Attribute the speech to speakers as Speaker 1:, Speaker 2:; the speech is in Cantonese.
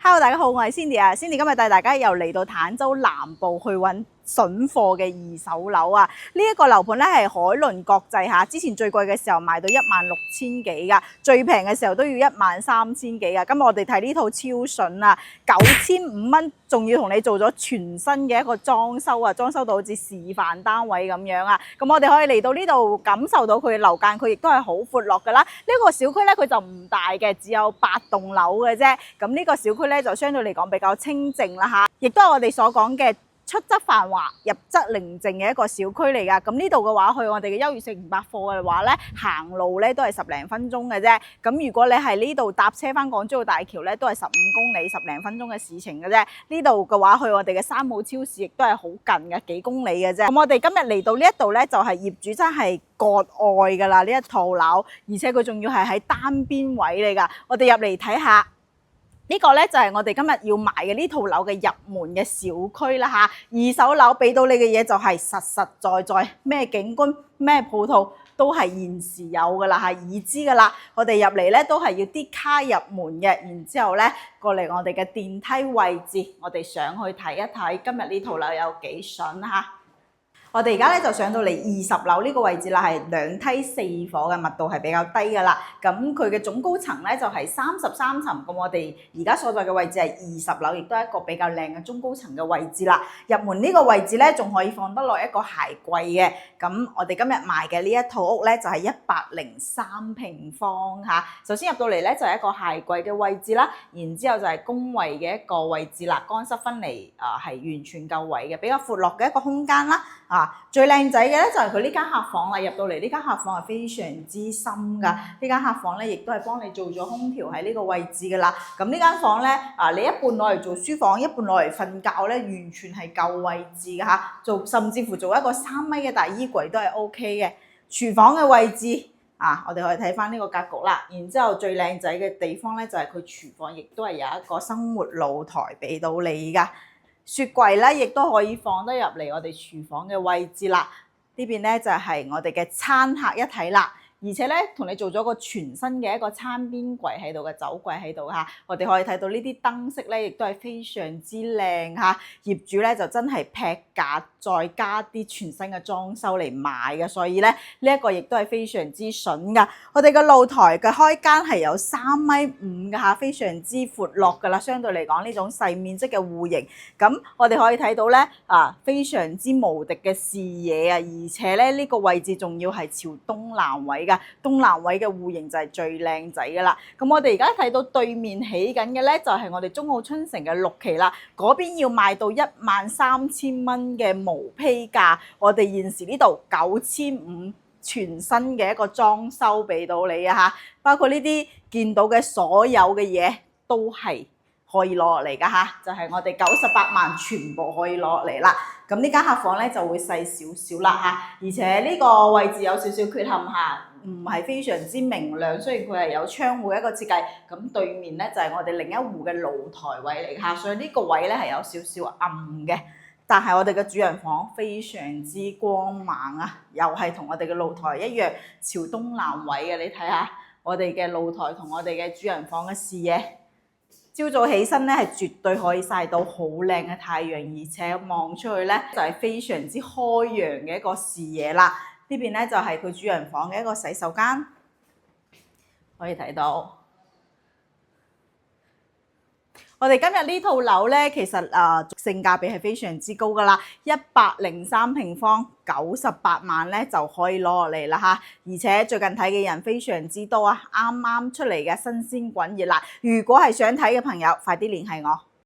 Speaker 1: Hello，大家好，我係 Cindy 啊，Cindy 今日帶大家又嚟到坦洲南部去揾筍貨嘅二手樓啊！呢一個樓盤咧係海倫國際嚇，之前最貴嘅時候賣到16,000幾噶，最平嘅時候都要13,000幾噶。今日我哋睇呢套超筍啊，9,500蚊，仲要同你做咗全新嘅一個裝修啊，裝修到好似示範單位咁樣啊。咁我哋可以嚟到呢度感受到佢嘅樓間，佢亦都係好闊落噶啦。呢個小區咧佢就唔大嘅，只有8棟樓嘅啫。咁呢個小區咧就相對嚟講比較清靜啦嚇，亦都係我哋所講嘅出則繁華，入則寧靜嘅一個小區嚟㗎。咁呢度嘅話，去我哋嘅優越性百貨嘅話咧，行路咧都係10零分鐘嘅啫。咁如果你係呢度搭車翻港珠澳大橋咧，都係15公里10零分鐘嘅事情嘅啫。呢度嘅話，去我哋嘅山姆超市亦都係好近嘅，幾公里嘅啫。咁我哋今日嚟到呢一度咧，就係業主真係割愛㗎啦，呢一套樓，而且佢仲要係喺單邊位嚟㗎。我哋入嚟睇下。呢個咧就係我哋今日要買嘅呢套樓嘅入門嘅小區啦嚇，二手樓俾到你嘅嘢就係實實在在，咩景觀咩鋪頭都係現時有噶啦嚇，已知噶啦。我哋入嚟咧都係要啲卡入門嘅，然之後咧過嚟我哋嘅電梯位置，我哋上去睇一睇今日呢套樓有幾筍嚇。我哋而家咧就上到嚟20樓呢個位置啦，係2梯4伙嘅密度係比較低㗎啦。咁佢嘅總高層咧就係33層。咁我哋而家所在嘅位置係20樓，亦都係一個比較靚嘅中高層嘅位置啦。入門呢個位置咧仲可以放得落一個鞋櫃嘅。咁我哋今日賣嘅呢一套屋咧就係103平方嚇。首先入到嚟咧就係一個鞋櫃嘅位置啦，然之後就係公衞嘅一個位置啦，乾濕分離係完全夠位嘅，比較闊落嘅一個空間啦。最靚仔嘅咧就係佢呢間客房啦，入到嚟呢間客房係非常之深㗎。呢間客房咧亦都係幫你做咗空調喺呢個位置㗎啦。咁呢間房咧你一半攞嚟做書房，一半攞嚟瞓覺咧，完全係夠位置㗎嚇。甚至乎做一個3米嘅大衣櫃都係 OK 嘅。廚房嘅位置我哋可以睇翻呢個格局啦。然之後最靚仔嘅地方咧就係佢廚房亦都係有一個生活露台俾到你㗎。雪櫃咧，亦都可以放得入嚟我哋廚房嘅位置啦。呢邊咧就係我哋嘅餐客一體啦，而且咧同你做咗個全新嘅一個餐邊櫃喺度嘅酒櫃喺度嚇。我哋可以睇到呢啲燈飾咧，亦都係非常之靚嚇。業主咧就真係劈價再加啲全新嘅裝修嚟賣嘅，所以咧呢一個亦都係非常之筍噶。我哋嘅露台嘅開間係有3.5米嘅嚇，非常之闊落噶啦。相對嚟講呢種細面積嘅戶型，咁我哋可以睇到咧非常之無敵嘅視野啊！而且咧呢個位置仲要係朝東南位噶，東南位嘅戶型就係最靚仔噶啦。咁我哋而家睇到對面起緊嘅咧就係我哋中澳春城嘅6期啦，嗰邊要賣到13,000蚊嘅毛坯價，我哋現時呢度9,500全新嘅一個裝修俾到你啊嚇，包括呢啲見到嘅所有嘅嘢都係可以攞落嚟噶嚇，就係我哋98萬全部可以攞落嚟啦。咁呢間客房咧就會細少少啦嚇，而且呢個位置有少少缺陷嚇，唔係非常之明亮。雖然佢係有窗戶一個設計，咁對面咧就係我哋另一戶嘅露台位嚟嚇，所以呢個位咧係有少少暗嘅。但係我哋嘅主人房非常之光猛啊，又係同我哋嘅露台一樣朝東南位嘅。你睇下我哋嘅露台同我哋嘅主人房嘅視野，朝早起身咧係絕對可以曬到好靚嘅太陽，而且望出去咧就係非常之開揚嘅一個視野啦。呢邊咧就係佢主人房嘅一個洗手間，可以睇到。我哋今日呢套樓咧，其實性價比係非常之高噶啦，103平方98萬咧就可以攞落嚟啦嚇，而且最近睇嘅人非常之多啊，啱啱出嚟嘅新鮮滾熱辣。如果係想睇嘅朋友，快啲聯繫我。